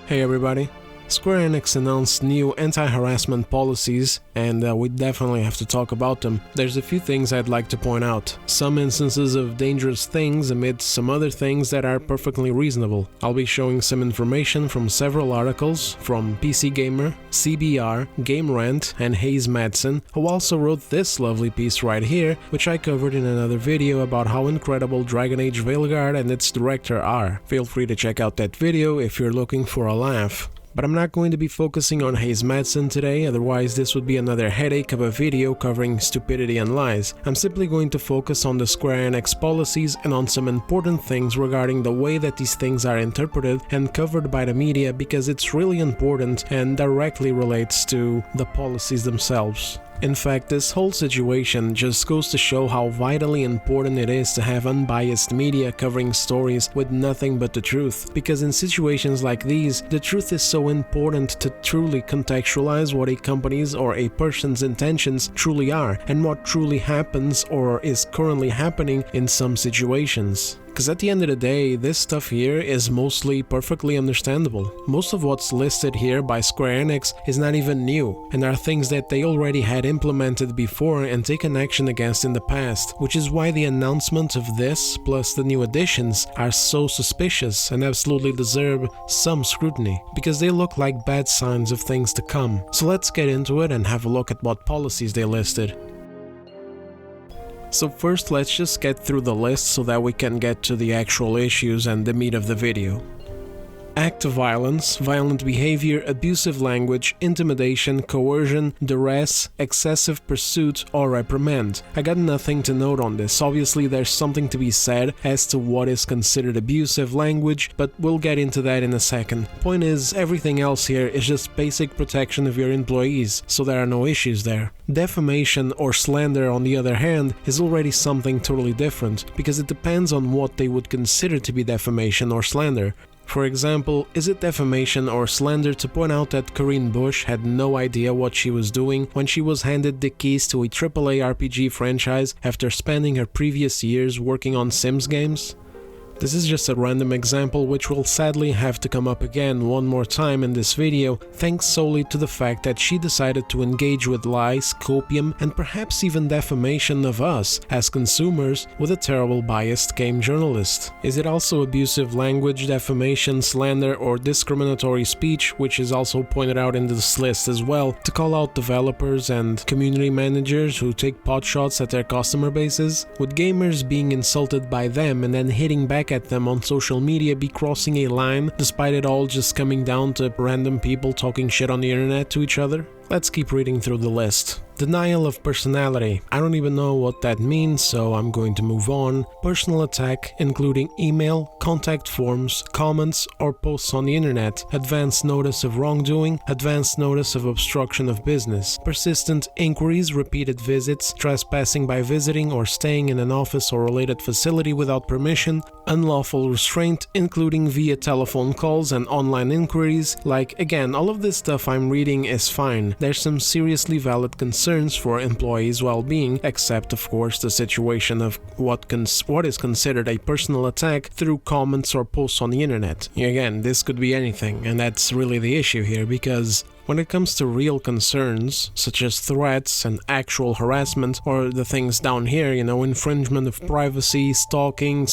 Hey everybody. Square Enix announced new anti-harassment policies, and we definitely have to talk about them. There's a few things I'd like to point out. Some instances of dangerous things amidst some other things that are perfectly reasonable. I'll be showing some information from several articles from PC Gamer, CBR, Game Rant, and Hayes Madsen, who also wrote this lovely piece right here, which I covered in another video about how incredible Dragon Age Veilguard and its director are. Feel free to check out that video if you're looking for a laugh. But I'm not going to be focusing on Hayes Madsen today, otherwise this would be another headache of a video covering stupidity and lies. I'm simply going to focus on the Square Enix policies and on some important things regarding the way that these things are interpreted and covered by the media, because it's really important and directly relates to the policies themselves. In fact, this whole situation just goes to show how vitally important it is to have unbiased media covering stories with nothing but the truth, because in situations like these, the truth is so important to truly contextualize what a company's or a person's intentions truly are, and what truly happens or is currently happening in some situations. Because at the end of the day, this stuff here is mostly perfectly understandable. Most of what's listed here by Square Enix is not even new, and are things that they already had implemented before and taken action against in the past, which is why the announcement of this, plus the new additions, are so suspicious and absolutely deserve some scrutiny, because they look like bad signs of things to come. So let's get into it and have a look at what policies they listed. So first, let's just get through the list so that we can get to the actual issues and the meat of the video. Act of violence, violent behavior, abusive language, intimidation, coercion, duress, excessive pursuit, or reprimand. I got nothing to note on this. Obviously there's something to be said as to what is considered abusive language, but we'll get into that in a second. Point is, everything else here is just basic protection of your employees, so there are no issues there. Defamation or slander, on the other hand, is already something totally different, because it depends on what they would consider to be defamation or slander. For example, is it defamation or slander to point out that Corinne Bush had no idea what she was doing when she was handed the keys to a AAA RPG franchise after spending her previous years working on Sims games? This is just a random example which will sadly have to come up again one more time in this video, thanks solely to the fact that she decided to engage with lies, copium, and perhaps even defamation of us as consumers with a terrible biased game journalist. Is it also abusive language, defamation, slander, or discriminatory speech, which is also pointed out in this list as well, to call out developers and community managers who take potshots at their customer bases? Would gamers being insulted by them and then hitting back at them on social media be crossing a line, despite it all just coming down to random people talking shit on the internet to each other? Let's keep reading through the list. Denial of personality. I don't even know what that means, so I'm going to move on. Personal attack, including email, contact forms, comments, or posts on the internet. Advance notice of wrongdoing. Advance notice of obstruction of business. Persistent inquiries, repeated visits, trespassing by visiting or staying in an office or related facility without permission. Unlawful restraint, including via telephone calls and online inquiries. Like, again, all of this stuff I'm reading is fine. There's some seriously valid concerns for employees' well-being, except of course the situation of what is considered a personal attack through comments or posts on the internet. Again, this could be anything, and that's really the issue here, because when it comes to real concerns, such as threats and actual harassment, or the things down here, infringement of privacy, stalking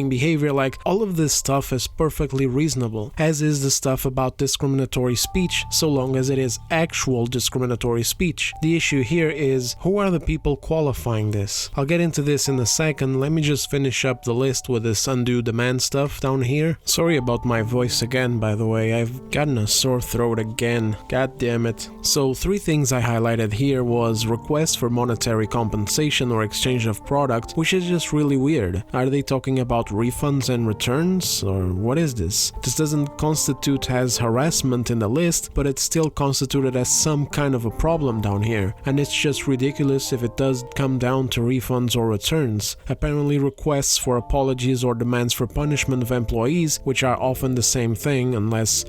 behavior, like, all of this stuff is perfectly reasonable, as is the stuff about discriminatory speech, so long as it is actual discriminatory speech. The issue here is, who are the people qualifying this? I'll get into this in a second. Let me just finish up the list with this undue demand stuff down here. Sorry about my voice again, by the way. I've gotten a sore throat again. God damn it. So 3 things I highlighted here was request for monetary compensation or exchange of product, which is just really weird. Are they talking about refunds and returns, or what is this? This doesn't constitute as harassment in the list, but it's still constituted as some kind of a problem down here, and it's just ridiculous if it does come down to refunds or returns. Apparently requests for apologies or demands for punishment of employees, which are often the same thing, unless,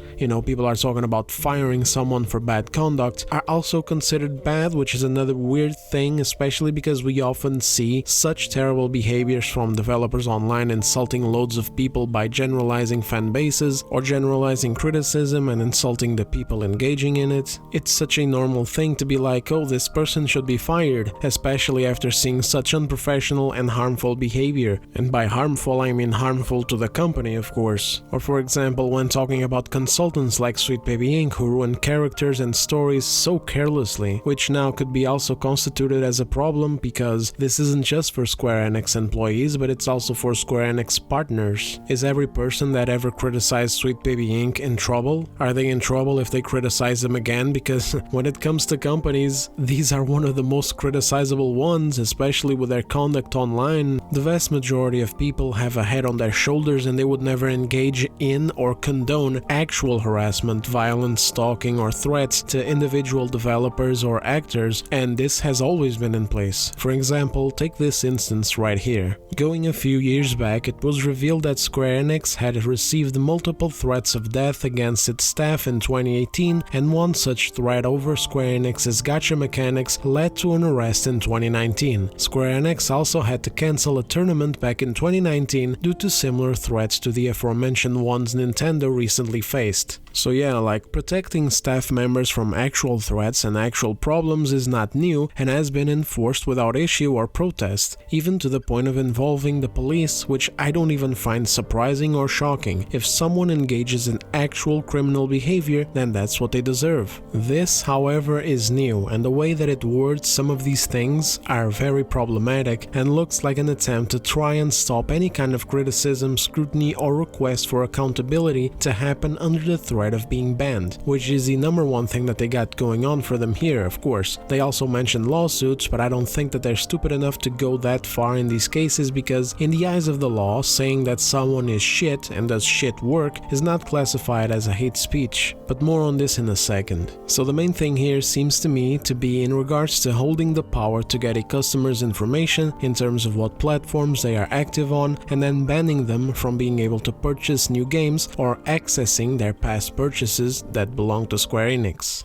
people are talking about firing someone for bad conduct are also considered bad, which is another weird thing, especially because we often see such terrible behaviors from developers online insulting loads of people by generalizing fan bases or generalizing criticism and insulting the people engaging in it. It's such a normal thing to be like, oh, this person should be fired, especially after seeing such unprofessional and harmful behavior. And by harmful, I mean harmful to the company, of course. Or for example, when talking about consultants like Sweet Baby Inc. who ruin characters and stories so carelessly, which now could be also constituted as a problem because this isn't just for Square Enix employees, but it's also for Square Enix partners. Is every person that ever criticized Sweet Baby Inc. in trouble? Are they in trouble if they criticize them again? Because when it comes to companies, these are one of the most criticizable ones, especially with their conduct online. The vast majority of people have a head on their shoulders and they would never engage in or condone actual harassment, violence, stalking, or threats to individual developers or actors, and this has always been in place. For example, take this instance right here. Going a few years back, it was revealed that Square Enix had received multiple threats of death against its staff in 2018, and one such threat over Square Enix's gacha mechanics led to an arrest in 2019. Square Enix also had to cancel a tournament back in 2019 due to similar threats to the aforementioned ones Nintendo recently faced. So yeah, like, protecting staff members from actual threats and actual problems is not new and has been enforced without issue or protest, even to the point of involving the police, which I don't even find surprising or shocking. If someone engages in actual criminal behavior, then that's what they deserve. This, however, is new, and the way that it words some of these things are very problematic and looks like an attempt to try and stop any kind of criticism, scrutiny, or request for accountability to happen under the threat of being banned, which is the number one thing that they got going on for them here, of course. They also mentioned lawsuits, but I don't think that they're stupid enough to go that far in these cases because in the eyes of the law, saying that someone is shit and does shit work is not classified as a hate speech. But more on this in a second. So the main thing here seems to me to be in regards to holding the power to get a customer's information in terms of what platforms they are active on and then banning them from being able to purchase new games or accessing their past purchases that belong to Square Enix.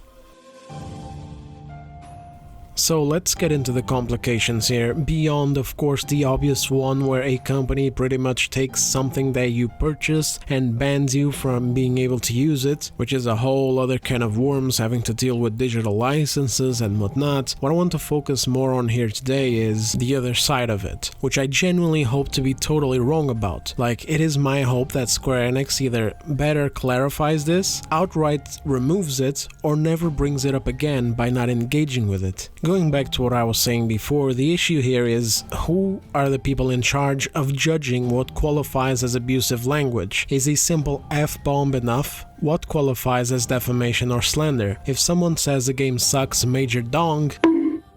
So let's get into the complications here, beyond of course the obvious one where a company pretty much takes something that you purchased and bans you from being able to use it, which is a whole other can of worms having to deal with digital licenses and whatnot. What I want to focus more on here today is the other side of it, which I genuinely hope to be totally wrong about. Like, it is my hope that Square Enix either better clarifies this, outright removes it, or never brings it up again by not engaging with it. Going back to what I was saying before, the issue here is who are the people in charge of judging what qualifies as abusive language? Is a simple F-bomb enough? What qualifies as defamation or slander? If someone says the game sucks, major dong,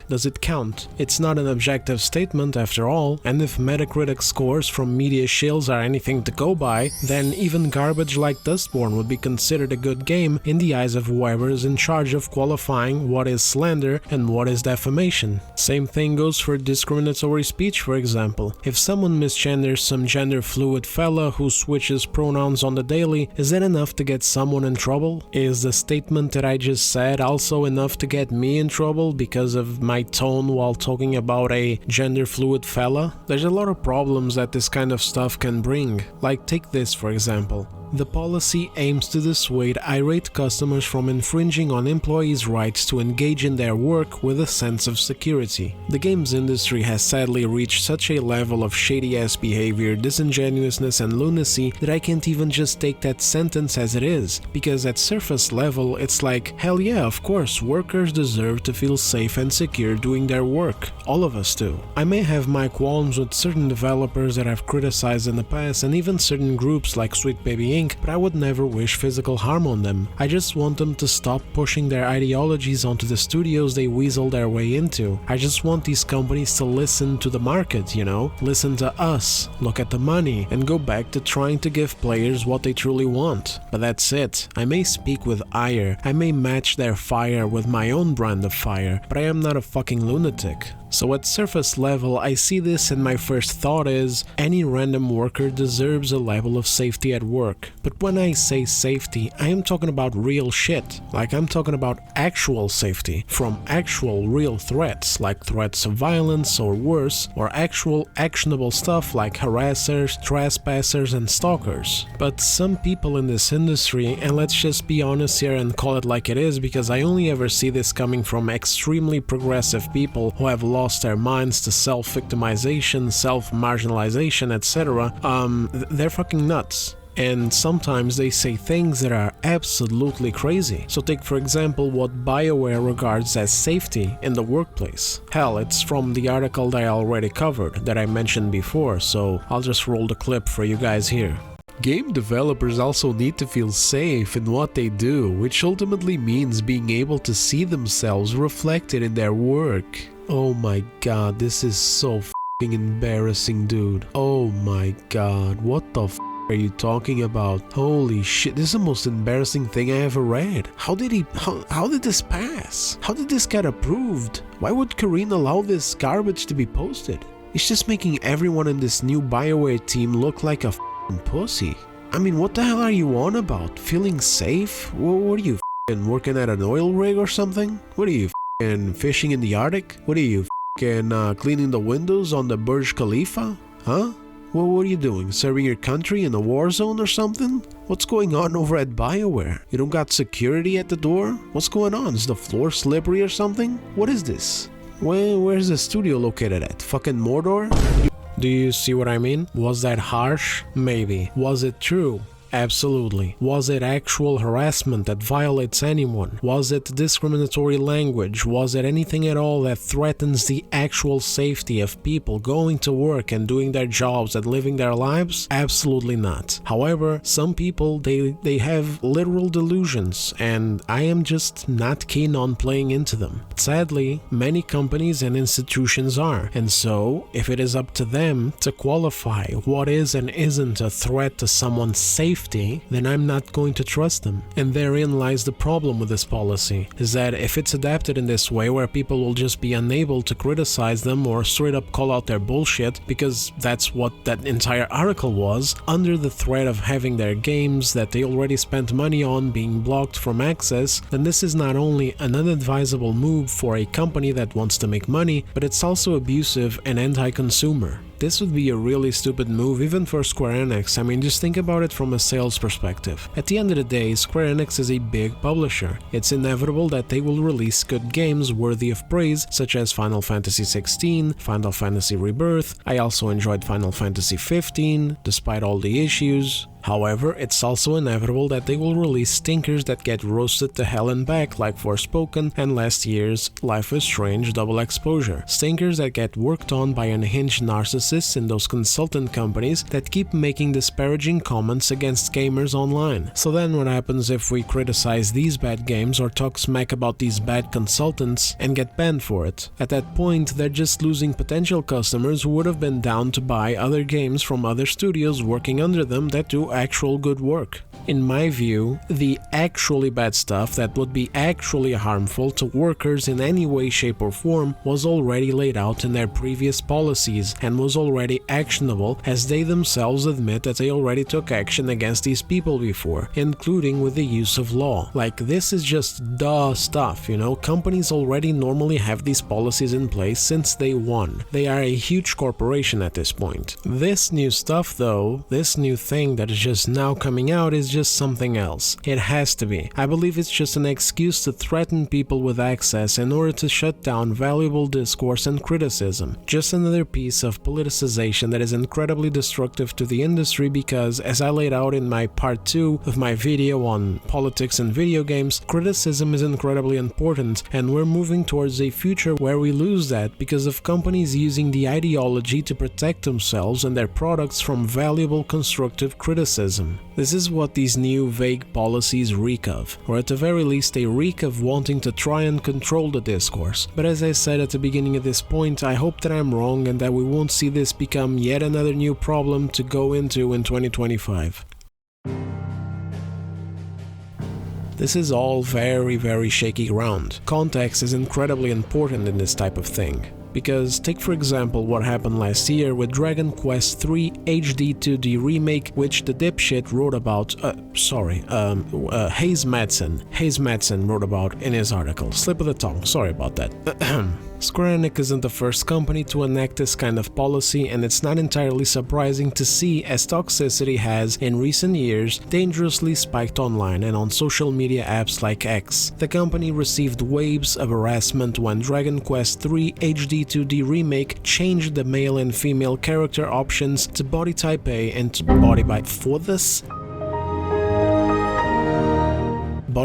does it count? It's not an objective statement after all, and if Metacritic scores from media shills are anything to go by, then even garbage like Dustborn would be considered a good game in the eyes of whoever is in charge of qualifying what is slander and what is defamation. Same thing goes for discriminatory speech, for example. If someone misgenders some gender fluid fella who switches pronouns on the daily, is that enough to get someone in trouble? Is the statement that I just said also enough to get me in trouble because of my tone while talking about a gender fluid fella? There's a lot of problems that this kind of stuff can bring. Like, take this for example. The policy aims to dissuade irate customers from infringing on employees' rights to engage in their work with a sense of security. The games industry has sadly reached such a level of shady-ass behavior, disingenuousness and lunacy that I can't even just take that sentence as it is, because at surface level it's like, hell yeah, of course, workers deserve to feel safe and secure doing their work. All of us do. I may have my qualms with certain developers that I've criticized in the past and even certain groups like Sweet Baby Inc., but I would never wish physical harm on them. I just want them to stop pushing their ideologies onto the studios they weasel their way into. I just want these companies to listen to the market, you know? Listen to us, look at the money, and go back to trying to give players what they truly want. But that's it. I may speak with ire, I may match their fire with my own brand of fire, but I am not a fucking lunatic. So at surface level, I see this and my first thought is, any random worker deserves a level of safety at work. work. But when I say safety, I am talking about real shit. Like, I'm talking about actual safety from actual real threats, like threats of violence or worse, or actual actionable stuff like harassers, trespassers and stalkers. But some people in this industry, and let's just be honest here and call it like it is, because I only ever see this coming from extremely progressive people who have lost their minds to self-victimization, self-marginalization, etc. They're fucking nuts. And sometimes they say things that are absolutely crazy. So take for example what BioWare regards as safety in the workplace. Hell, it's from the article that I already covered, that I mentioned before, so I'll just roll the clip for you guys here. Game developers also need to feel safe in what they do, which ultimately means being able to see themselves reflected in their work. Oh my god, this is so f***ing embarrassing, dude. Oh my god, what the f*** are you talking about? Holy shit, this is the most embarrassing thing I ever read. How did this pass? How did this get approved? Why would Karine allow this garbage to be posted? It's just making everyone in this new BioWare team look like a f***ing pussy. I mean, what the hell are you on about? Feeling safe? What are you f***ing working at an oil rig or something? What are you f***ing fishing in the Arctic? What are you f***ing cleaning the windows on the Burj Khalifa? Huh? Well, what are you doing? Serving your country in a war zone or something? What's going on over at BioWare? You don't got security at the door? What's going on? Is the floor slippery or something? What is this? Where's the studio located at? Fucking Mordor? Do you see what I mean? Was that harsh? Maybe. Was it true? Absolutely. Was it actual harassment that violates anyone? Was it discriminatory language? Was it anything at all that threatens the actual safety of people going to work and doing their jobs and living their lives? Absolutely not. However, some people, they have literal delusions, and I am just not keen on playing into them. Sadly, many companies and institutions are, and so if it is up to them to qualify what is and isn't a threat to someone's safety, then I'm not going to trust them. And therein lies the problem with this policy, is that if it's adapted in this way where people will just be unable to criticize them or straight up call out their bullshit, because that's what that entire article was, under the threat of having their games that they already spent money on being blocked from access, then this is not only an unadvisable move for a company that wants to make money, but it's also abusive and anti-consumer. This would be a really stupid move even for Square Enix. I mean, just think about it from a sales perspective. At the end of the day, Square Enix is a big publisher. It's inevitable that they will release good games worthy of praise, such as Final Fantasy XVI, Final Fantasy Rebirth. I also enjoyed Final Fantasy XV, despite all the issues. However, it's also inevitable that they will release stinkers that get roasted to hell and back, like Forspoken and last year's Life is Strange Double Exposure. Stinkers that get worked on by unhinged narcissists in those consultant companies that keep making disparaging comments against gamers online. So then what happens if we criticize these bad games or talk smack about these bad consultants and get banned for it? At that point, they're just losing potential customers who would have been down to buy other games from other studios working under them that do actual good work. In my view, the actually bad stuff that would be actually harmful to workers in any way, shape or form was already laid out in their previous policies and was already actionable, as they themselves admit that they already took action against these people before, including with the use of law. Like, this is just duh stuff, you know? Companies already normally have these policies in place since day one. They are a huge corporation at this point. This new stuff though, this new thing that is just now coming out is just something else. It has to be. I believe it's just an excuse to threaten people with access in order to shut down valuable discourse and criticism. Just another piece of politicization that is incredibly destructive to the industry because, as I laid out in my part 2 of my video on politics and video games, criticism is incredibly important, and we're moving towards a future where we lose that because of companies using the ideology to protect themselves and their products from valuable constructive criticism. This is what these new vague policies reek of, or at the very least they reek of wanting to try and control the discourse. But as I said at the beginning of this point, I hope that I'm wrong and that we won't see this become yet another new problem to go into in 2025. This is all very shaky ground. Context is incredibly important in this type of thing. because take for example what happened last year with Dragon Quest III HD 2D remake, which the dipshit wrote about, Hayes Madsen wrote about in his article. Slip of the tongue, sorry about that. Square Enix isn't the first company to enact this kind of policy, and it's not entirely surprising to see, as toxicity has, in recent years, dangerously spiked online and on social media apps like X. The company received waves of harassment when Dragon Quest III HD 2D remake changed the male and female character options to body type A and to body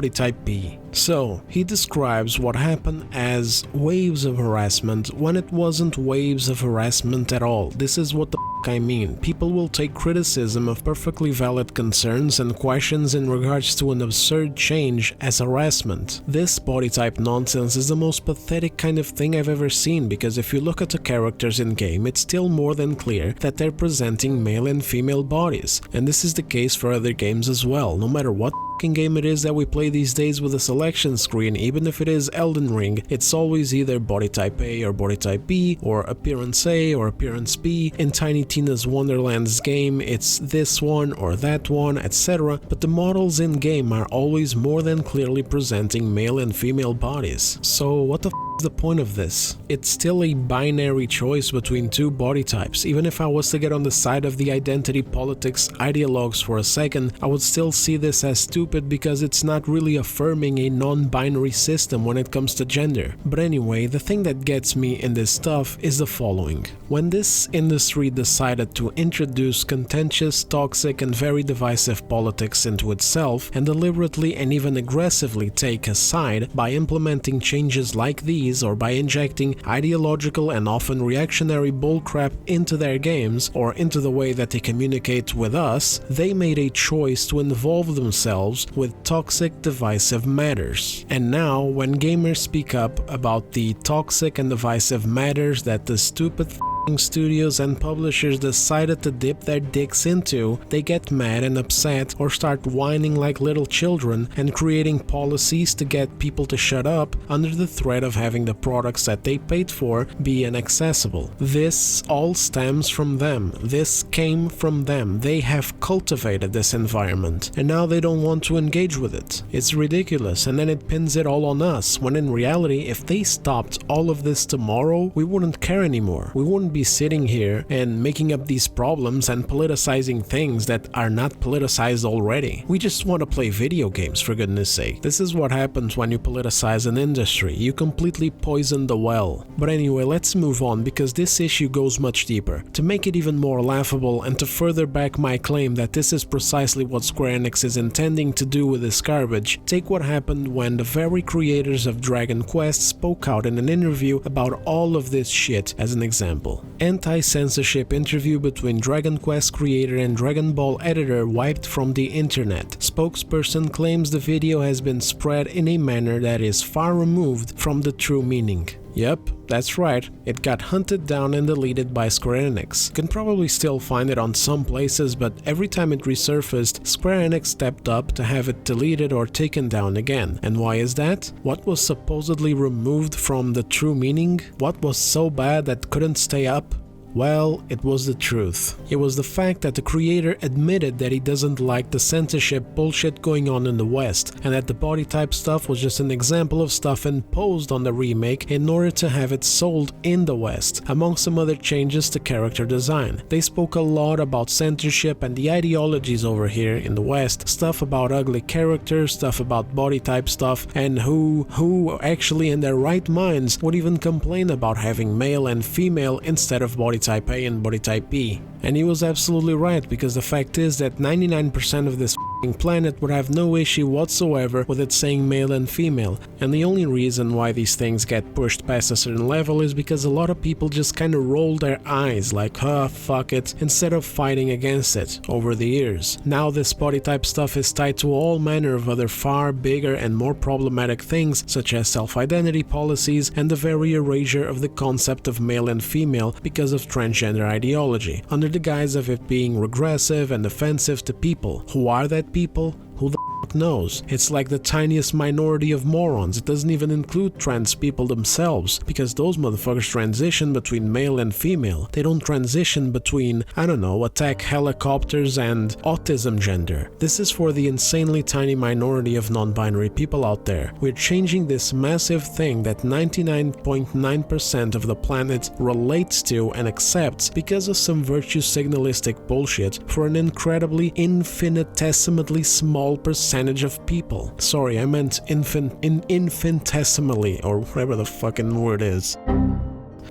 type B. So, he describes what happened as waves of harassment when it wasn't waves of harassment at all. This is what the I mean. People will take criticism of perfectly valid concerns and questions in regards to an absurd change as harassment. This body type nonsense is the most pathetic kind of thing I've ever seen, because if you look at the characters in game, it's still more than clear that they're presenting male and female bodies. And this is the case for other games as well. No matter what game it is that we play these days with a selection screen, even if it is Elden Ring, it's always either body type A or body type B, or appearance A or appearance B. In Tiny Tina's Wonderland's game, it's this one or that one, etc. But the models in game are always more than clearly presenting male and female bodies. So what the f is the point of this? It's still a binary choice between two body types. Even if I was to get on the side of the identity politics ideologues for a second, I would still see this as stupid because it's not really affirming a non-binary system when it comes to gender. But anyway, the thing that gets me in this stuff is the following. When this industry decided to introduce contentious, toxic and very divisive politics into itself, and deliberately and even aggressively take a side by implementing changes like these, or by injecting ideological and often reactionary bullcrap into their games or into the way that they communicate with us, they made a choice to involve themselves with toxic, divisive matters. And now, when gamers speak up about the toxic and divisive matters that the stupid studios and publishers decided to dip their dicks into, they get mad and upset or start whining like little children and creating policies to get people to shut up under the threat of having the products that they paid for be inaccessible. This all stems from them. This came from them. They have cultivated this environment and now they don't want to engage with it. It's ridiculous, and then it pins it all on us, when in reality, if they stopped all of this tomorrow, we wouldn't care anymore. We wouldn't be sitting here and making up these problems and politicizing things that are not politicized already. We just want to play video games, for goodness sake. This is what happens when you politicize an industry. You completely poison the well. But anyway, let's move on, because this issue goes much deeper. To make it even more laughable and to further back my claim that this is precisely what Square Enix is intending to do with this garbage, take what happened when the very creators of Dragon Quest spoke out in an interview about all of this shit as an example. Anti-censorship interview between Dragon Quest creator and Dragon Ball editor wiped from the internet. Spokesperson claims the video has been spread in a manner that is far removed from the true meaning. Yep, that's right, it got hunted down and deleted by Square Enix. You can probably still find it on some places, but every time it resurfaced, Square Enix stepped up to have it deleted or taken down again. And why is that? What was supposedly removed from the true meaning? What was so bad that couldn't stay up? Well, it was the truth. It was the fact that the creator admitted that he doesn't like the censorship bullshit going on in the West, and that the body type stuff was just an example of stuff imposed on the remake in order to have it sold in the West, among some other changes to character design. They spoke a lot about censorship and the ideologies over here in the West, stuff about ugly characters, stuff about body type stuff, and who actually in their right minds would even complain about having male and female instead of body type A and body type B. And he was absolutely right, because the fact is that 99% of this planet would have no issue whatsoever with it saying male and female, and the only reason why these things get pushed past a certain level is because a lot of people just kinda roll their eyes like, huh, fuck it, instead of fighting against it over the years. Now this body type stuff is tied to all manner of other far bigger and more problematic things, such as self-identity policies and the very erasure of the concept of male and female because of transgender ideology, under the guise of it being regressive and offensive to people. Who are that people? Who the f knows? It's like the tiniest minority of morons. It doesn't even include trans people themselves, because those motherfuckers transition between male and female. They don't transition between, I don't know, attack helicopters and autism gender. This is for the insanely tiny minority of non-binary people out there. We're changing this massive thing that 99.9% of the planet relates to and accepts because of some virtue signalistic bullshit for an incredibly infinitesimally small percentage of people. Sorry, I meant infinitesimally, or whatever the fucking word is.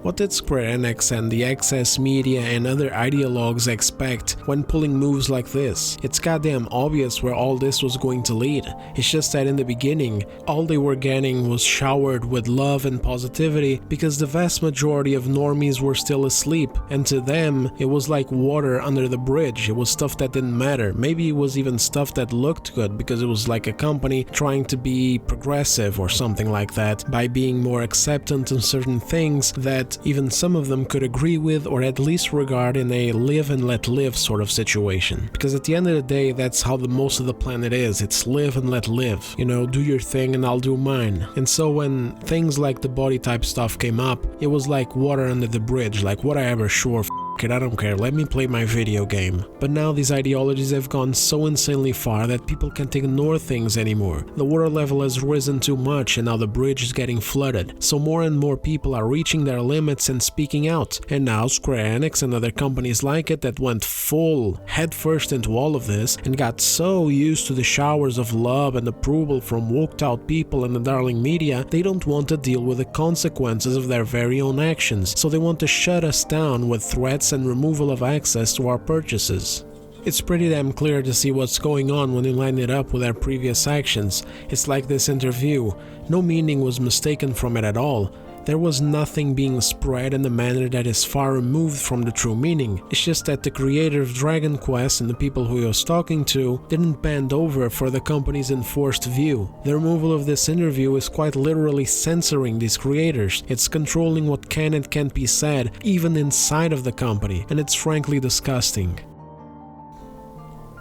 What did Square Enix and the excess media and other ideologues expect when pulling moves like this? It's goddamn obvious where all this was going to lead. It's just that in the beginning, all they were getting was showered with love and positivity because the vast majority of normies were still asleep, and to them, it was like water under the bridge. It was stuff that didn't matter. Maybe it was even stuff that looked good because it was like a company trying to be progressive or something like that by being more acceptant in certain things that even some of them could agree with or at least regard in a live and let live sort of situation. Because at the end of the day, that's how the most of the planet is. It's live and let live. You know, do your thing and I'll do mine. And so when things like the body type stuff came up, it was like water under the bridge, like whatever, sure, it, I don't care, let me play my video game. But now these ideologies have gone so insanely far that people can't ignore things anymore. The water level has risen too much and now the bridge is getting flooded, so more and more people are reaching their limits and speaking out. And now Square Enix and other companies like it that went full headfirst into all of this and got so used to the showers of love and approval from woked out people and the darling media, they don't want to deal with the consequences of their very own actions, so they want to shut us down with threats and removal of access to our purchases. It's pretty damn clear to see what's going on when you line it up with their previous actions. It's like this interview. No meaning was mistaken from it at all. There was nothing being spread in a manner that is far removed from the true meaning. It's just that the creator of Dragon Quest and the people who he was talking to didn't bend over for the company's enforced view. The removal of this interview is quite literally censoring these creators. It's controlling what can and can't be said, even inside of the company, and it's frankly disgusting.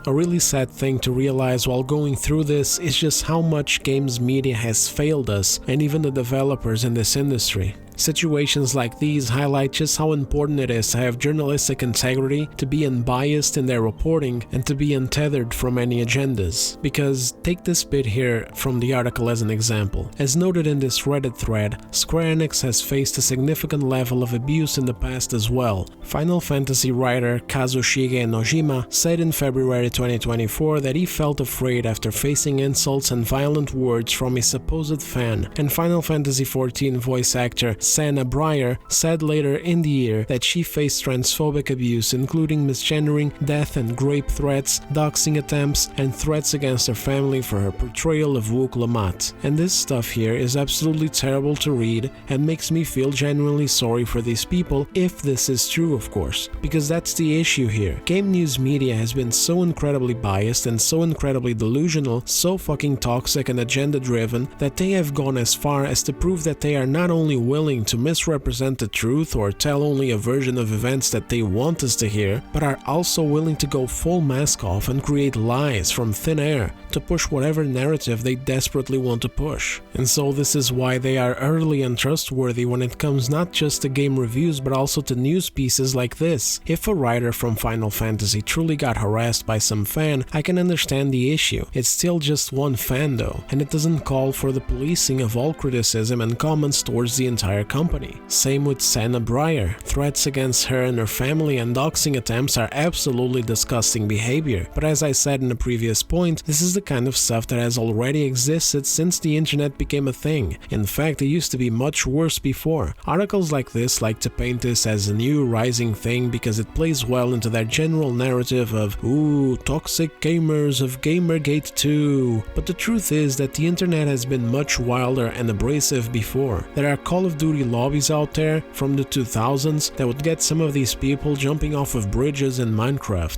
A really sad thing to realize while going through this is just how much games media has failed us and even the developers in this industry. Situations like these highlight just how important it is to have journalistic integrity, to be unbiased in their reporting, and to be untethered from any agendas. Because take this bit here from the article as an example. As noted in this Reddit thread, Square Enix has faced a significant level of abuse in the past as well. Final Fantasy writer Kazushige Nojima said in February 2024 that he felt afraid after facing insults and violent words from a supposed fan, and Final Fantasy XIV voice actor Sana Breyer said later in the year that she faced transphobic abuse, including misgendering, death and rape threats, doxing attempts, and threats against her family for her portrayal of Wook Lamat. And this stuff here is absolutely terrible to read and makes me feel genuinely sorry for these people, if this is true, of course, because that's the issue here. Game news media has been so incredibly biased and so incredibly delusional, so fucking toxic and agenda driven, that they have gone as far as to prove that they are not only willing to misrepresent the truth or tell only a version of events that they want us to hear, but are also willing to go full mask off and create lies from thin air to push whatever narrative they desperately want to push. And so this is why they are utterly untrustworthy when it comes not just to game reviews but also to news pieces like this. If a writer from Final Fantasy truly got harassed by some fan, I can understand the issue. It's still just one fan though, and it doesn't call for the policing of all criticism and comments towards the entire company. Same with Sana Breyer. Threats against her and her family and doxing attempts are absolutely disgusting behavior, but as I said in a previous point, this is the kind of stuff that has already existed since the internet became a thing. In fact, it used to be much worse before. Articles like this like to paint this as a new rising thing because it plays well into their general narrative of, ooh, toxic gamers of Gamergate 2. But the truth is that the internet has been much wilder and abrasive before. There are Call of Duty lobbies out there from the 2000s that would get some of these people jumping off of bridges in Minecraft.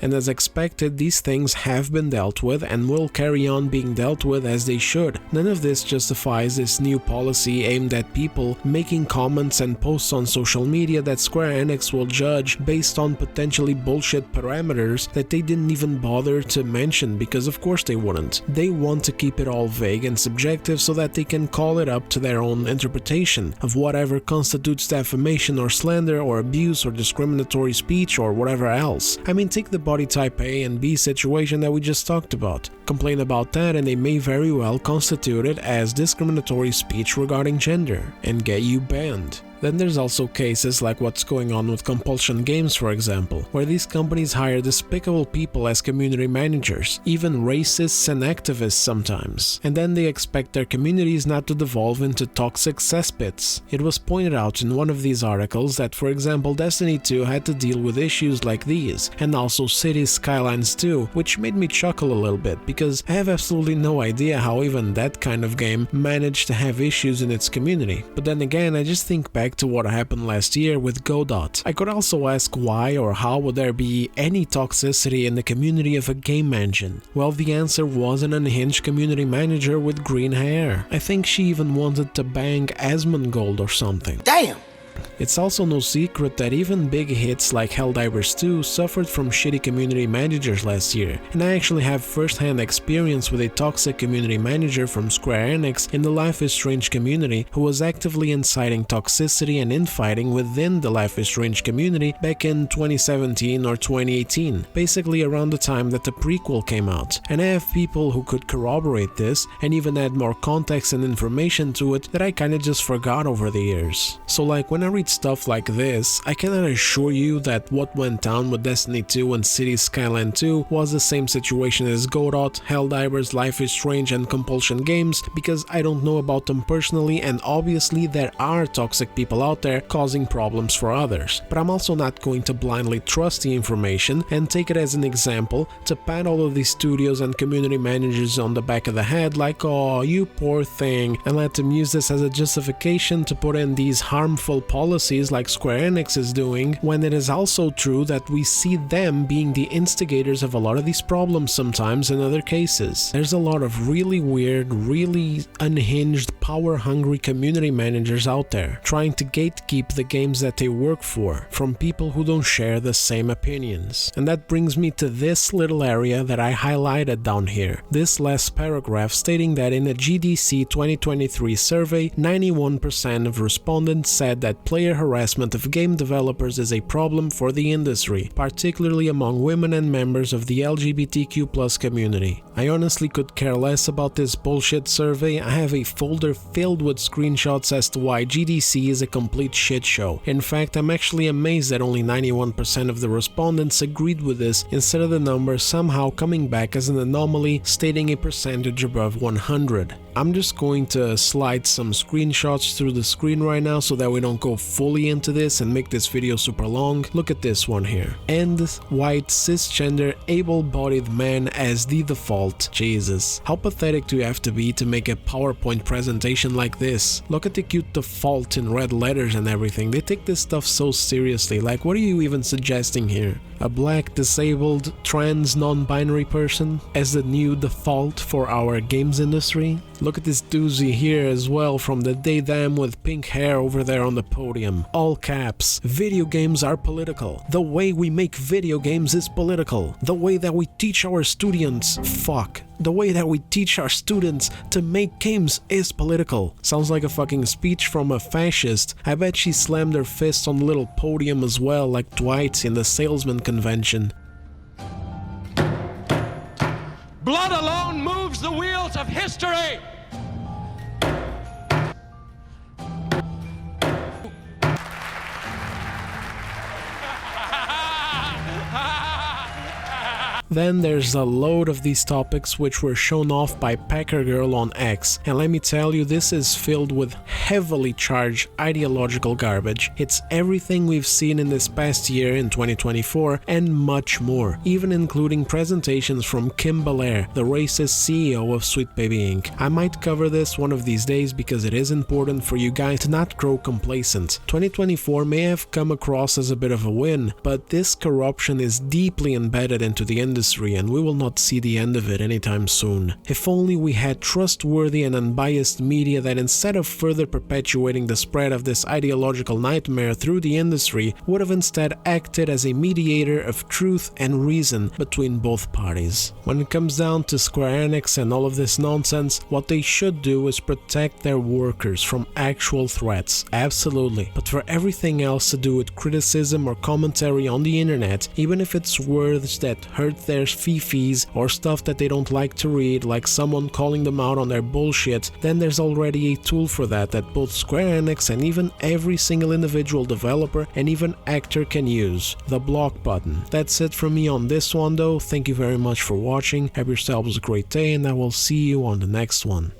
And as expected, these things have been dealt with and will carry on being dealt with as they should. None of this justifies this new policy aimed at people making comments and posts on social media that Square Enix will judge based on potentially bullshit parameters that they didn't even bother to mention, because of course they wouldn't. They want to keep it all vague and subjective so that they can call it up to their own interpretation of whatever constitutes defamation or slander or abuse or discriminatory speech or whatever else. I mean, take the body type A and B situation that we just talked about. Complain about that and they may very well constitute it as discriminatory speech regarding gender and get you banned. Then there's also cases like what's going on with Compulsion Games, for example, where these companies hire despicable people as community managers, even racists and activists sometimes, and then they expect their communities not to devolve into toxic cesspits. It was pointed out in one of these articles that, for example, Destiny 2 had to deal with issues like these, and also Cities Skylines 2, which made me chuckle a little bit, because I have absolutely no idea how even that kind of game managed to have issues in its community. But then again, I just think back to what happened last year with Godot. I could also ask why or how would there be any toxicity in the community of a game engine? Well, the answer was an unhinged community manager with green hair. I think she even wanted to bang Asmongold or something. Damn! It's also no secret that even big hits like Helldivers 2 suffered from shitty community managers last year, and I actually have first-hand experience with a toxic community manager from Square Enix in the Life is Strange community who was actively inciting toxicity and infighting within the Life is Strange community back in 2017 or 2018, basically around the time that the prequel came out. And I have people who could corroborate this and even add more context and information to it that I kinda just forgot over the years. So like when I read stuff like this, I cannot assure you that what went down with Destiny 2 and Cities Skyline 2 was the same situation as Godot, Helldivers, Life is Strange and Compulsion Games, because I don't know about them personally, and obviously there are toxic people out there causing problems for others. But I'm also not going to blindly trust the information and take it as an example to pat all of these studios and community managers on the back of the head like, oh, you poor thing, and let them use this as a justification to put in these harmful policies like Square Enix is doing, when it is also true that we see them being the instigators of a lot of these problems sometimes in other cases. There's a lot of really weird, really unhinged, power-hungry community managers out there trying to gatekeep the games that they work for from people who don't share the same opinions. And that brings me to this little area that I highlighted down here. This last paragraph stating that in a GDC 2023 survey, 91% of respondents said that player harassment of game developers is a problem for the industry, particularly among women and members of the LGBTQ+ community. I honestly could care less about this bullshit survey. I have a folder filled with screenshots as to why GDC is a complete shit show. In fact, I'm actually amazed that only 91% of the respondents agreed with this, instead of the number somehow coming back as an anomaly stating a percentage above 100. I'm just going to slide some screenshots through the screen right now so that we don't go fully into this and make this video super long. Look at this one here. And white cisgender able-bodied man as the default. Jesus. How pathetic do you have to be to make a PowerPoint presentation like this? Look at the cute default in red letters and everything. They take this stuff so seriously. Like, what are you even suggesting here? A black, disabled, trans, non-binary person as the new default for our games industry? Look at this doozy here as well from the Daydam with pink hair over there on the podium. All caps. Video games are political. The way we make video games is political. The way that we teach our students... The way that we teach our students to make games is political. Sounds like a fucking speech from a fascist. I bet she slammed her fist on the little podium as well, like Dwight in the salesman convention. Blood alone moves the wheels of history! Then there's a load of these topics which were shown off by Packer Girl on X, and let me tell you, this is filled with heavily charged ideological garbage. It's everything we've seen in this past year in 2024 and much more, even including presentations from Kim Belair, the racist CEO of Sweet Baby Inc. I might cover this one of these days because it is important for you guys to not grow complacent. 2024 may have come across as a bit of a win, but this corruption is deeply embedded into the industry and we will not see the end of it anytime soon. If only we had trustworthy and unbiased media that, instead of further perpetuating the spread of this ideological nightmare through the industry, would have instead acted as a mediator of truth and reason between both parties. When it comes down to Square Enix and all of this nonsense, what they should do is protect their workers from actual threats, absolutely, but for everything else to do with criticism or commentary on the internet, even if it's words that hurt their fifis or stuff that they don't like to read, like someone calling them out on their bullshit, then there's already a tool for that both Square Enix and even every single individual developer and even actor can use: the block button. That's it from me on this one though. Thank you very much for watching, have yourselves a great day, and I will see you on the next one.